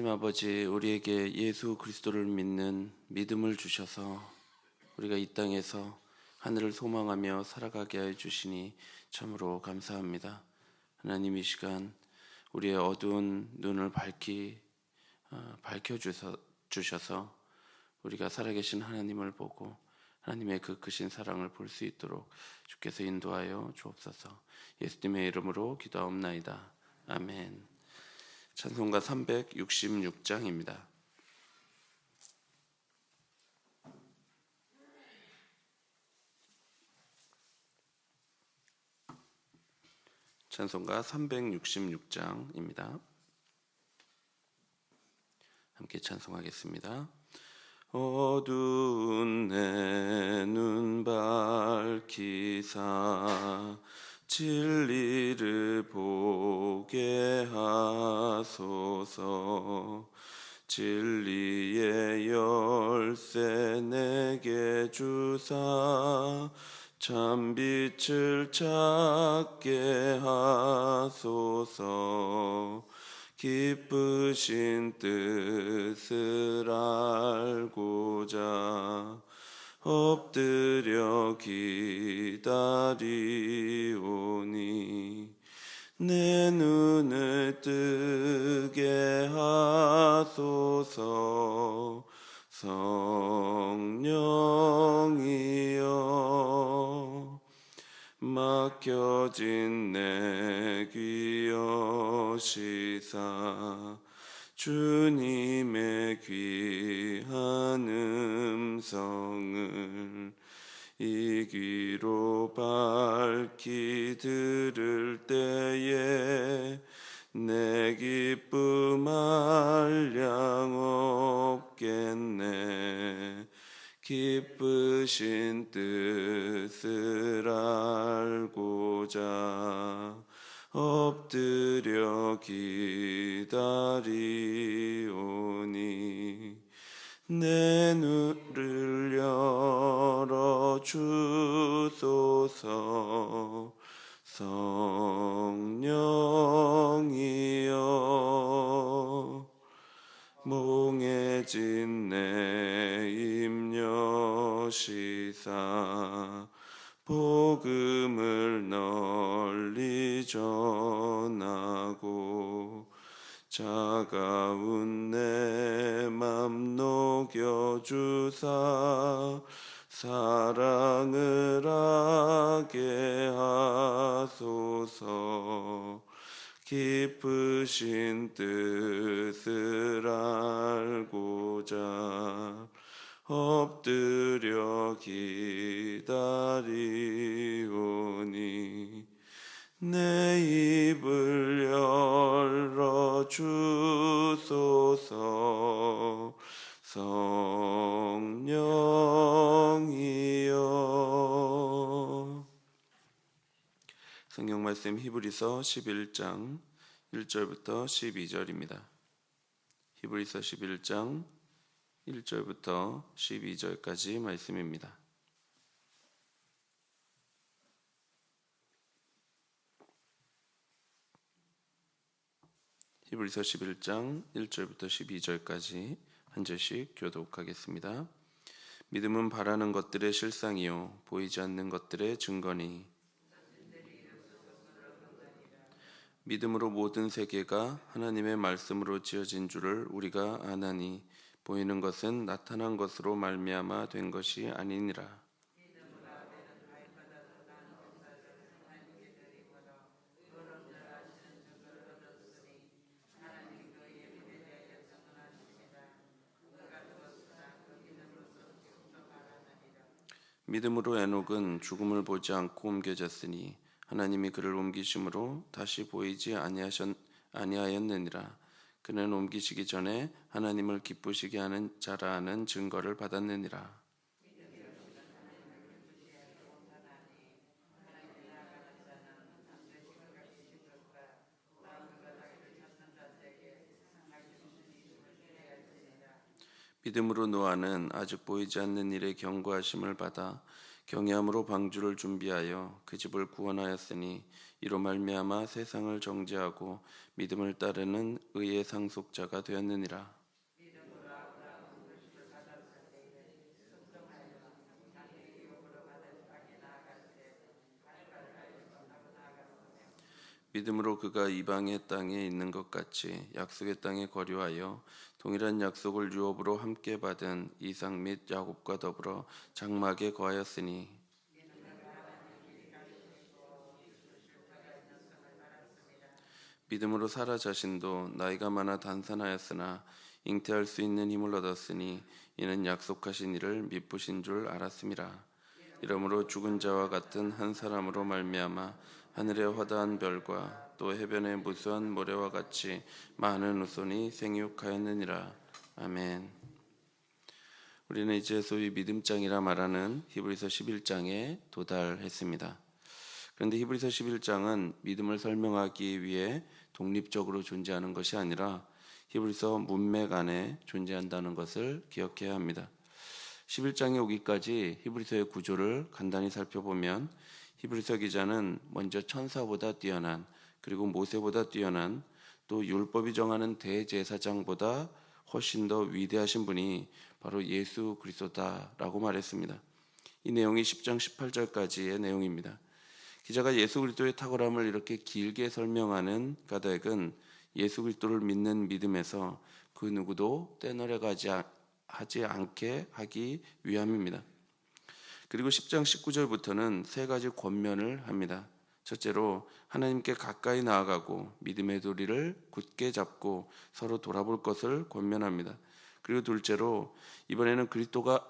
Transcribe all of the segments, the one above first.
하나님 아버지, 우리에게 예수 그리스도를 믿는 믿음을 주셔서 우리가 이 땅에서 하늘을 소망하며 살아가게 하여 주시니 참으로 감사합니다. 하나님, 이 시간 우리의 어두운 눈을 밝혀주셔서 우리가 살아계신 하나님을 보고 하나님의 그 크신 사랑을 볼 수 있도록 주께서 인도하여 주옵소서. 예수님의 이름으로 기도하옵나이다. 아멘. 찬송가 366장입니다. 찬송가 366장입니다. 함께 찬송하겠습니다. 어두운 내 눈 밝히사 진리를 보게 하소서. 진리의 열쇠 내게 주사 참 빛을 찾게 하소서. 기쁘신 뜻을 알고자 엎드려 기다리오니 내 눈을 뜨게 하소서. 성령이여 맡겨진 내 귀 여시사 주님의 귀한 음성을 이 귀로 밝히 들을 때에 내 기쁨 한량 없겠네. 기쁘신 뜻을 알고자 엎드려 기다리오니 내 눈을 열어 주소서. 성령이여 몽해진 내 입 여시사 복음을 널리 전하고 차가운 내 맘 녹여주사 사랑을 하게 하소서. 기쁘신 뜻을 알고자 엎드려 기다리오니 내 입을 열어 주소서. 성령이여. 성경 말씀 히브리서 11장 1절부터 12절입니다. 히브리서 11장 1절부터 12절까지 말씀입니다. 히브리서 11장 1절부터 12절까지 한 절씩 교독하겠습니다. 믿음은 바라는 것들의 실상이요 보이지 않는 것들의 증거니 믿음으로 모든 세계가 하나님의 말씀으로 지어진 줄을 우리가 아나니 보이는 것은 나타난 것으로 말미암아 된 것이 아니니라. 믿음으로 에녹은 죽음을 보지 않고 옮겨졌으니 하나님이 그를 옮기심으로 다시 보이지 아니하였느니라. 그는 옮기시기 전에 하나님을 기쁘시게 하는 자라는 증거를 받았느니라. 믿음으로 노아는 아직 보이지 않는 일에 경고하심을 받아 경외함으로 방주를 준비하여 그 집을 구원하였으니 이로 말미암아 세상을 정죄하고 믿음을 따르는 의의 상속자가 되었느니라. 믿음으로 그가 이방의 땅에 있는 것 같이 약속의 땅에 거류하여 동일한 약속을 유업으로 함께 받은 이삭 및 야곱과 더불어 장막에 거하였으니 믿음으로 사라 자신도 나이가 많아 단산하였으나 잉태할 수 있는 힘을 얻었으니 이는 약속하신 이를 미쁘신 줄 알았음이라. 이러므로 죽은 자와 같은 한 사람으로 말미암아 하늘의 화다한 별과 또 해변의 무수한 모래와 같이 많은 후손이 생육하였느니라. 아멘. 우리는 이제 소위 믿음장이라 말하는 히브리서 11장에 도달했습니다. 그런데 히브리서 11장은 믿음을 설명하기 위해 독립적으로 존재하는 것이 아니라 히브리서 문맥 안에 존재한다는 것을 기억해야 합니다. 11장에 오기까지 히브리서의 구조를 간단히 살펴보면 히브리서 기자는 먼저 천사보다 뛰어난, 그리고 모세보다 뛰어난, 또 율법이 정하는 대제사장보다 훨씬 더 위대하신 분이 바로 예수 그리스도다라고 말했습니다. 이 내용이 10장 18절까지의 내용입니다. 기자가 예수 그리스도의 탁월함을 이렇게 길게 설명하는 까닭은 예수 그리스도를 믿는 믿음에서 그 누구도 떼너려가지 하지 않게 하기 위함입니다. 그리고 10장 19절부터는 세 가지 권면을 합니다. 첫째로 하나님께 가까이 나아가고 믿음의 도리를 굳게 잡고 서로 돌아볼 것을 권면합니다. 그리고 둘째로 이번에는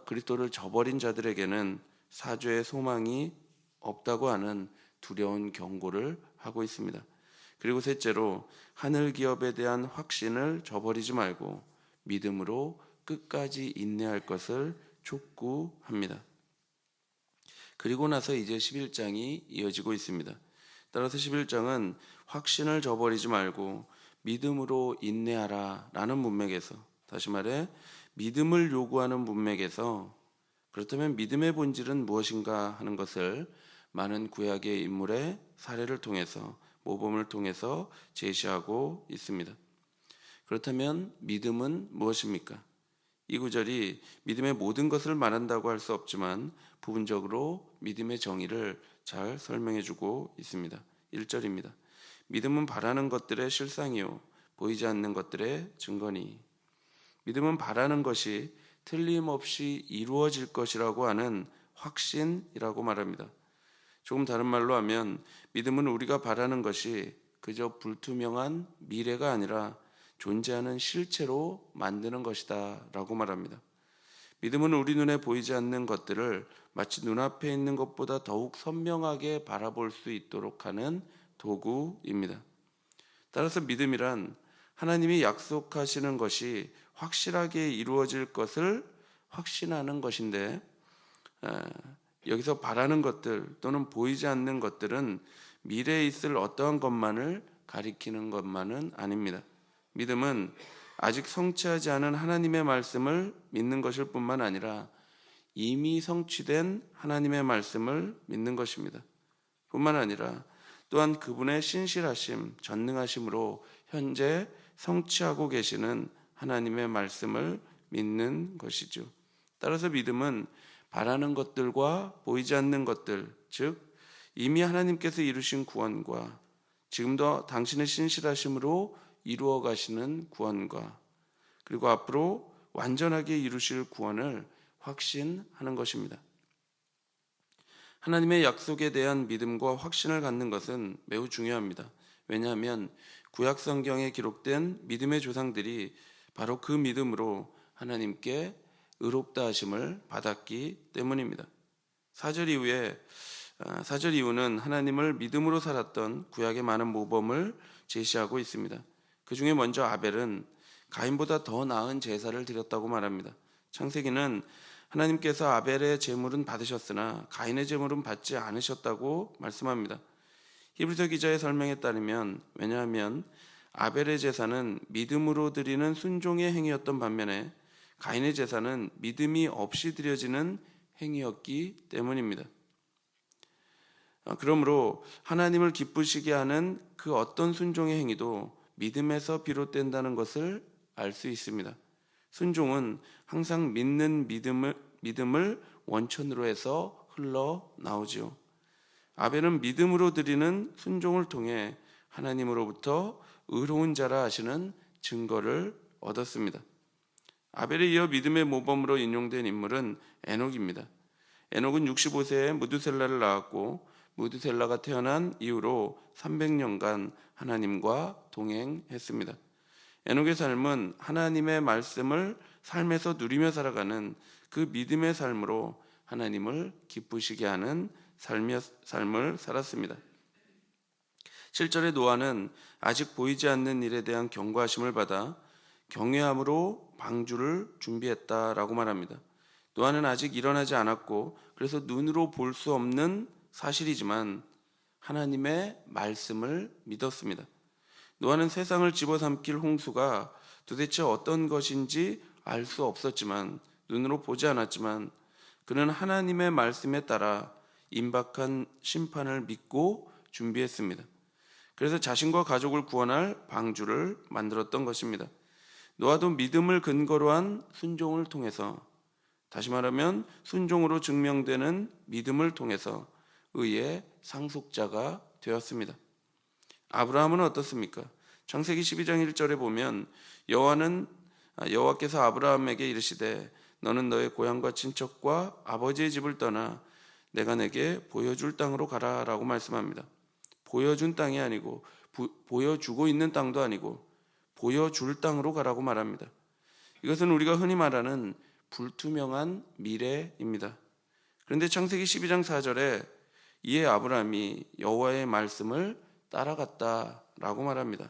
그리스도를 저버린 자들에게는 사죄의 소망이 없다고 하는 두려운 경고를 하고 있습니다. 그리고 셋째로 하늘 기업에 대한 확신을 저버리지 말고 믿음으로 끝까지 인내할 것을 촉구합니다. 그리고 나서 이제 11장이 이어지고 있습니다. 따라서 11장은 확신을 저버리지 말고 믿음으로 인내하라 라는 문맥에서, 다시 말해 믿음을 요구하는 문맥에서 그렇다면 믿음의 본질은 무엇인가 하는 것을 많은 구약의 인물의 사례를 통해서, 모범을 통해서 제시하고 있습니다. 그렇다면 믿음은 무엇입니까? 이 구절이 믿음의 모든 것을 말한다고 할 수 없지만 부분적으로 믿음의 정의를 잘 설명해주고 있습니다. 1절입니다. 믿음은 바라는 것들의 실상이요 보이지 않는 것들의 증거니. 믿음은 바라는 것이 틀림없이 이루어질 것이라고 하는 확신이라고 말합니다. 조금 다른 말로 하면 믿음은 우리가 바라는 것이 그저 불투명한 미래가 아니라 존재하는 실체로 만드는 것이다 라고 말합니다. 믿음은 우리 눈에 보이지 않는 것들을 마치 눈앞에 있는 것보다 더욱 선명하게 바라볼 수 있도록 하는 도구입니다. 따라서 믿음이란 하나님이 약속하시는 것이 확실하게 이루어질 것을 확신하는 것인데, 여기서 바라는 것들 또는 보이지 않는 것들은 미래에 있을 어떠한 것만을 가리키는 것만은 아닙니다. 믿음은 아직 성취하지 않은 하나님의 말씀을 믿는 것일 뿐만 아니라 이미 성취된 하나님의 말씀을 믿는 것입니다. 뿐만 아니라 또한 그분의 신실하심, 전능하심으로 현재 성취하고 계시는 하나님의 말씀을 믿는 것이죠. 따라서 믿음은 바라는 것들과 보이지 않는 것들, 즉 이미 하나님께서 이루신 구원과 지금도 당신의 신실하심으로 이루어 가시는 구원과 그리고 앞으로 완전하게 이루실 구원을 확신하는 것입니다. 하나님의 약속에 대한 믿음과 확신을 갖는 것은 매우 중요합니다. 왜냐하면 구약 성경에 기록된 믿음의 조상들이 바로 그 믿음으로 하나님께 의롭다 하심을 받았기 때문입니다. 4절 이후는 하나님을 믿음으로 살았던 구약의 많은 모범을 제시하고 있습니다. 그 중에 먼저 아벨은 가인보다 더 나은 제사를 드렸다고 말합니다. 창세기는 하나님께서 아벨의 제물은 받으셨으나 가인의 제물은 받지 않으셨다고 말씀합니다. 히브리서 기자의 설명에 따르면, 왜냐하면 아벨의 제사는 믿음으로 드리는 순종의 행위였던 반면에 가인의 제사는 믿음이 없이 드려지는 행위였기 때문입니다. 그러므로 하나님을 기쁘시게 하는 그 어떤 순종의 행위도 믿음에서 비롯된다는 것을 알 수 있습니다. 순종은 항상 믿는 믿음을 원천으로 해서 흘러나오지요. 아벨은 믿음으로 드리는 순종을 통해 하나님으로부터 의로운 자라 하시는 증거를 얻었습니다. 아벨에 이어 믿음의 모범으로 인용된 인물은 에녹입니다. 에녹은 65세에 무두셀라를 낳았고 무두셀라가 태어난 이후로 300년간 하나님과 동행했습니다. 에녹의 삶은 하나님의 말씀을 삶에서 누리며 살아가는 그 믿음의 삶으로 하나님을 기쁘시게 하는 삶을 살았습니다. 7절의 노아는 아직 보이지 않는 일에 대한 경고하심을 받아 경외함으로 방주를 준비했다라고 말합니다. 노아는 아직 일어나지 않았고 그래서 눈으로 볼 수 없는 사실이지만 하나님의 말씀을 믿었습니다. 노아는 세상을 집어삼킬 홍수가 도대체 어떤 것인지 알 수 없었지만, 눈으로 보지 않았지만 그는 하나님의 말씀에 따라 임박한 심판을 믿고 준비했습니다. 그래서 자신과 가족을 구원할 방주를 만들었던 것입니다. 노아도 믿음을 근거로 한 순종을 통해서, 다시 말하면 순종으로 증명되는 믿음을 통해서 의의 상속자가 되었습니다. 아브라함은 어떻습니까? 창세기 12장 1절에 보면 여호와께서 아브라함에게 이르시되 너는 너의 고향과 친척과 아버지의 집을 떠나 내가 내게 보여줄 땅으로 가라 라고 말씀합니다. 보여준 땅이 아니고 보여주고 있는 땅도 아니고 보여줄 땅으로 가라고 말합니다. 이것은 우리가 흔히 말하는 불투명한 미래입니다. 그런데 창세기 12장 4절에 이에 아브라함이 여호와의 말씀을 따라갔다라고 말합니다.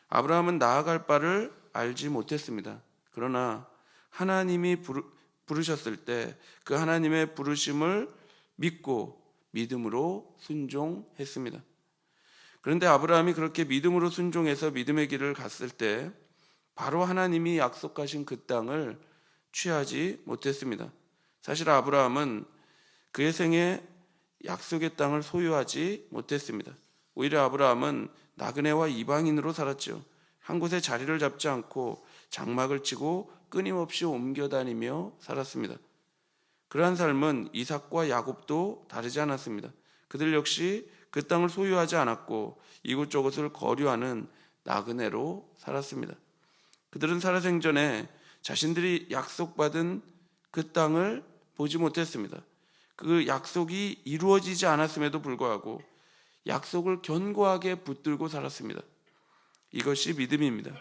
아브라함은 나아갈 바를 알지 못했습니다. 그러나 하나님이 부르셨을 때 그 하나님의 부르심을 믿고 믿음으로 순종했습니다. 그런데 아브라함이 그렇게 믿음으로 순종해서 믿음의 길을 갔을 때 바로 하나님이 약속하신 그 땅을 취하지 못했습니다. 사실 아브라함은 그의 생에 약속의 땅을 소유하지 못했습니다. 오히려 아브라함은 나그네와 이방인으로 살았죠. 한 곳에 자리를 잡지 않고 장막을 치고 끊임없이 옮겨 다니며 살았습니다. 그러한 삶은 이삭과 야곱도 다르지 않았습니다. 그들 역시 그 땅을 소유하지 않았고 이곳저곳을 거류하는 나그네로 살았습니다. 그들은 살아생전에 자신들이 약속받은 그 땅을 보지 못했습니다. 그 약속이 이루어지지 않았음에도 불구하고 약속을 견고하게 붙들고 살았습니다. 이것이 믿음입니다.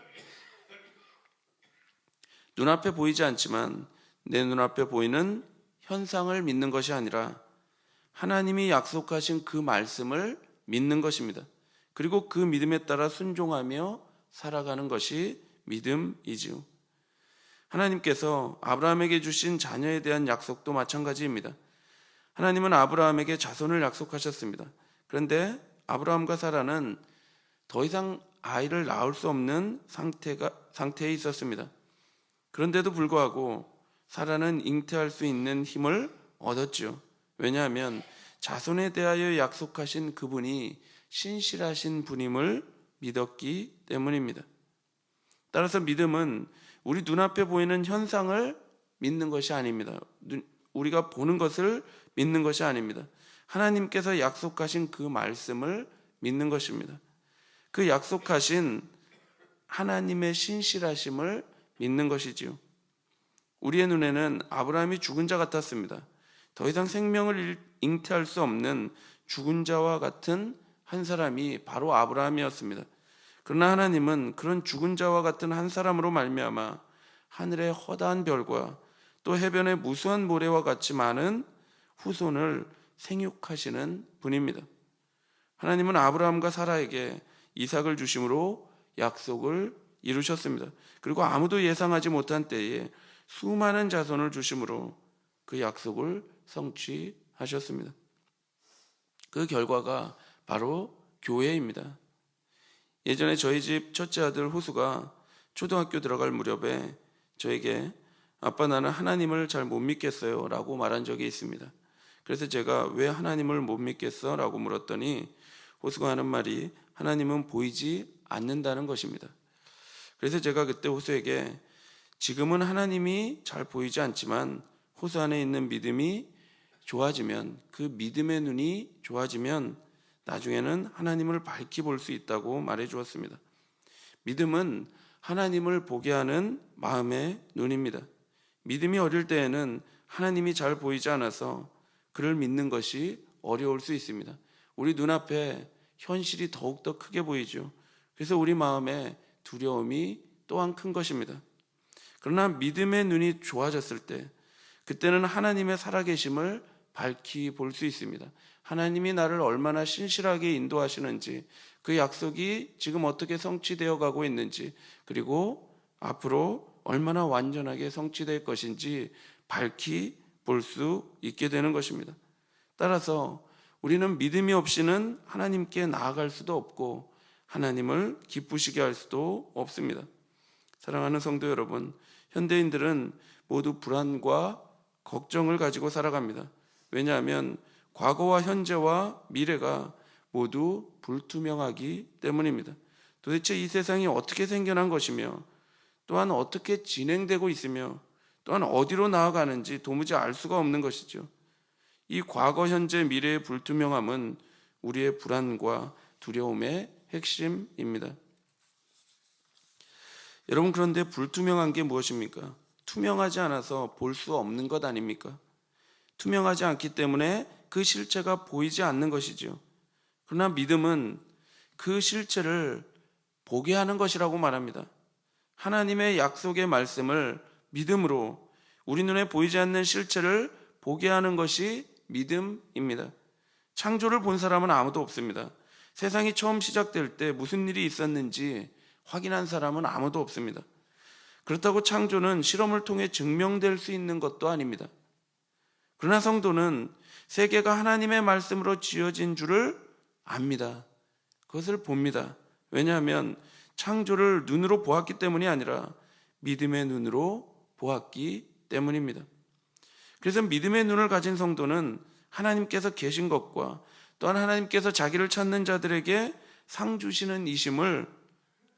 눈앞에 보이지 않지만 내 눈앞에 보이는 현상을 믿는 것이 아니라 하나님이 약속하신 그 말씀을 믿는 것입니다. 그리고 그 믿음에 따라 순종하며 살아가는 것이 믿음이지요. 하나님께서 아브라함에게 주신 자녀에 대한 약속도 마찬가지입니다. 하나님은 아브라함에게 자손을 약속하셨습니다. 그런데 아브라함과 사라는 더 이상 아이를 낳을 수 없는 상태에 있었습니다. 그런데도 불구하고 사라는 잉태할 수 있는 힘을 얻었죠. 왜냐하면 자손에 대하여 약속하신 그분이 신실하신 분임을 믿었기 때문입니다. 따라서 믿음은 우리 눈앞에 보이는 현상을 믿는 것이 아닙니다. 우리가 보는 것을 믿는 것이 아닙니다. 하나님께서 약속하신 그 말씀을 믿는 것입니다. 그 약속하신 하나님의 신실하심을 믿는 것이지요. 우리의 눈에는 아브라함이 죽은 자 같았습니다. 더 이상 생명을 잉태할 수 없는 죽은 자와 같은 한 사람이 바로 아브라함이었습니다. 그러나 하나님은 그런 죽은 자와 같은 한 사람으로 말미암아 하늘의 허다한 별과 또 해변의 무수한 모래와 같이 많은 후손을 생육하시는 분입니다. 하나님은 아브라함과 사라에게 이삭을 주심으로 약속을 이루셨습니다. 그리고 아무도 예상하지 못한 때에 수많은 자손을 주심으로 그 약속을 성취하셨습니다. 그 결과가 바로 교회입니다. 예전에 저희 집 첫째 아들 호수가 초등학교 들어갈 무렵에 저에게 아빠, 나는 하나님을 잘 못 믿겠어요 라고 말한 적이 있습니다. 그래서 제가 왜 하나님을 못 믿겠어? 라고 물었더니 호수가 하는 말이 하나님은 보이지 않는다는 것입니다. 그래서 제가 그때 호수에게 지금은 하나님이 잘 보이지 않지만 호수 안에 있는 믿음이 좋아지면, 그 믿음의 눈이 좋아지면 나중에는 하나님을 밝히 볼 수 있다고 말해 주었습니다. 믿음은 하나님을 보게 하는 마음의 눈입니다. 믿음이 어릴 때에는 하나님이 잘 보이지 않아서 그를 믿는 것이 어려울 수 있습니다. 우리 눈앞에 현실이 더욱더 크게 보이죠. 그래서 우리 마음에 두려움이 또한 큰 것입니다. 그러나 믿음의 눈이 좋아졌을 때, 그때는 하나님의 살아계심을 밝히 볼 수 있습니다. 하나님이 나를 얼마나 신실하게 인도하시는지, 그 약속이 지금 어떻게 성취되어 가고 있는지, 그리고 앞으로 얼마나 완전하게 성취될 것인지 밝히 볼 수 있게 되는 것입니다. 따라서 우리는 믿음이 없이는 하나님께 나아갈 수도 없고 하나님을 기쁘시게 할 수도 없습니다. 사랑하는 성도 여러분, 현대인들은 모두 불안과 걱정을 가지고 살아갑니다. 왜냐하면 과거와 현재와 미래가 모두 불투명하기 때문입니다. 도대체 이 세상이 어떻게 생겨난 것이며, 또한 어떻게 진행되고 있으며, 또한 어디로 나아가는지 도무지 알 수가 없는 것이죠. 이 과거, 현재, 미래의 불투명함은 우리의 불안과 두려움의 핵심입니다. 여러분, 그런데 불투명한 게 무엇입니까? 투명하지 않아서 볼 수 없는 것 아닙니까? 투명하지 않기 때문에 그 실체가 보이지 않는 것이죠. 그러나 믿음은 그 실체를 보게 하는 것이라고 말합니다. 하나님의 약속의 말씀을 믿음으로 우리 눈에 보이지 않는 실체를 보게 하는 것이 믿음입니다. 창조를 본 사람은 아무도 없습니다. 세상이 처음 시작될 때 무슨 일이 있었는지 확인한 사람은 아무도 없습니다. 그렇다고 창조는 실험을 통해 증명될 수 있는 것도 아닙니다. 그러나 성도는 세계가 하나님의 말씀으로 지어진 줄을 압니다. 그것을 봅니다. 왜냐하면 창조를 눈으로 보았기 때문이 아니라 믿음의 눈으로 보았기 때문입니다. 그래서 믿음의 눈을 가진 성도는 하나님께서 계신 것과 또한 하나님께서 자기를 찾는 자들에게 상 주시는 이심을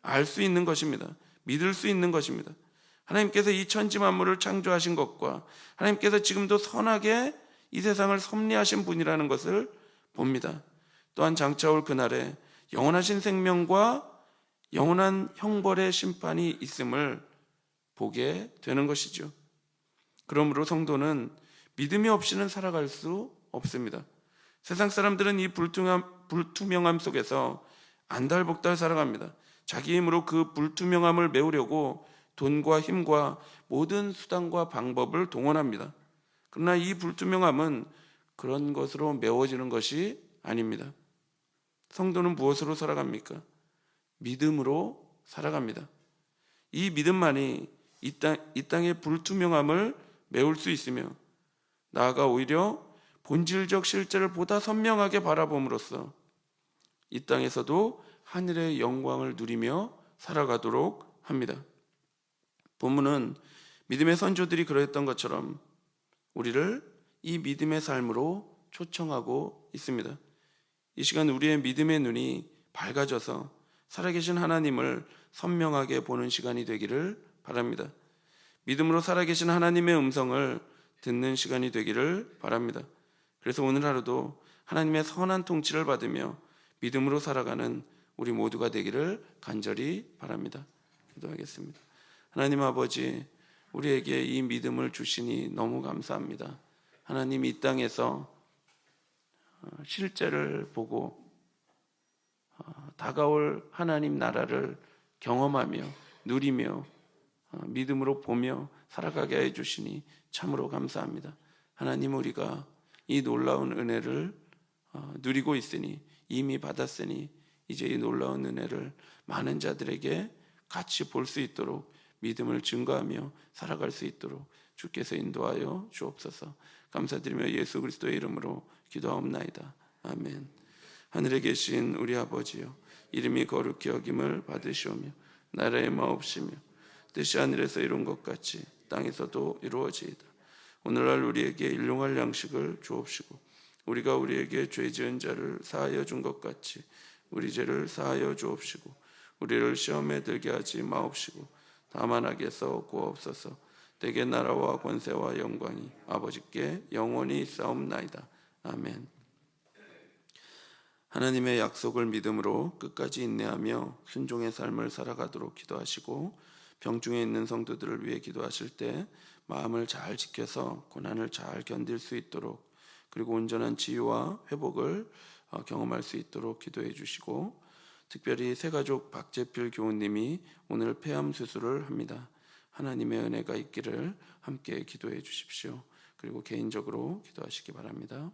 알 수 있는 것입니다. 믿을 수 있는 것입니다. 하나님께서 이 천지 만물을 창조하신 것과 하나님께서 지금도 선하게 이 세상을 섭리하신 분이라는 것을 봅니다. 또한 장차 올 그날에 영원하신 생명과 영원한 형벌의 심판이 있음을 보게 되는 것이죠. 그러므로 성도는 믿음이 없이는 살아갈 수 없습니다. 세상 사람들은 이 불투명함 속에서 안달복달 살아갑니다. 자기 힘으로 그 불투명함을 메우려고 돈과 힘과 모든 수단과 방법을 동원합니다. 그러나 이 불투명함은 그런 것으로 메워지는 것이 아닙니다. 성도는 무엇으로 살아갑니까? 믿음으로 살아갑니다. 이 믿음만이 이 땅의 불투명함을 메울 수 있으며, 나아가 오히려 본질적 실제를 보다 선명하게 바라봄으로써 이 땅에서도 하늘의 영광을 누리며 살아가도록 합니다. 본문은 믿음의 선조들이 그러했던 것처럼 우리를 이 믿음의 삶으로 초청하고 있습니다. 이 시간 우리의 믿음의 눈이 밝아져서 살아계신 하나님을 선명하게 보는 시간이 되기를 바랍니다. 믿음으로 살아계신 하나님의 음성을 듣는 시간이 되기를 바랍니다. 그래서 오늘 하루도 하나님의 선한 통치를 받으며 믿음으로 살아가는 우리 모두가 되기를 간절히 바랍니다. 기도하겠습니다. 하나님 아버지, 우리에게 이 믿음을 주시니 너무 감사합니다. 하나님, 이 땅에서 실제를 보고 다가올 하나님 나라를 경험하며 누리며 믿음으로 보며 살아가게 해주시니 참으로 감사합니다. 하나님, 우리가 이 놀라운 은혜를 누리고 있으니, 이미 받았으니 이제 이 놀라운 은혜를 많은 자들에게 같이 볼 수 있도록 믿음을 증거하며 살아갈 수 있도록 주께서 인도하여 주옵소서. 감사드리며 예수 그리스도의 이름으로 기도하옵나이다. 아멘. 하늘에 계신 우리 아버지여, 이름이 거룩히 여김을 받으시오며 나라의 마옵시며 뜻이 하늘에서 이룬 것 같이 땅에서도 이루어지이다. 오늘날 우리에게 일용할 양식을 주옵시고 우리가 우리에게 죄 지은 자를 사하여 준 것 같이 우리 죄를 사하여 주옵시고 우리를 시험에 들게 하지 마옵시고 다만 악에서 구하옵소서. 대개 나라와 권세와 영광이 아버지께 영원히 있사옵나이다. 아멘. 하나님의 약속을 믿음으로 끝까지 인내하며 순종의 삶을 살아가도록 기도하시고 병중에 있는 성도들을 위해 기도하실 때 마음을 잘 지켜서 고난을 잘 견딜 수 있도록 그리고 온전한 치유와 회복을 경험할 수 있도록 기도해 주시고 특별히 새가족 박재필 교우님이 오늘 폐암 수술을 합니다. 하나님의 은혜가 있기를 함께 기도해 주십시오. 그리고 개인적으로 기도하시기 바랍니다.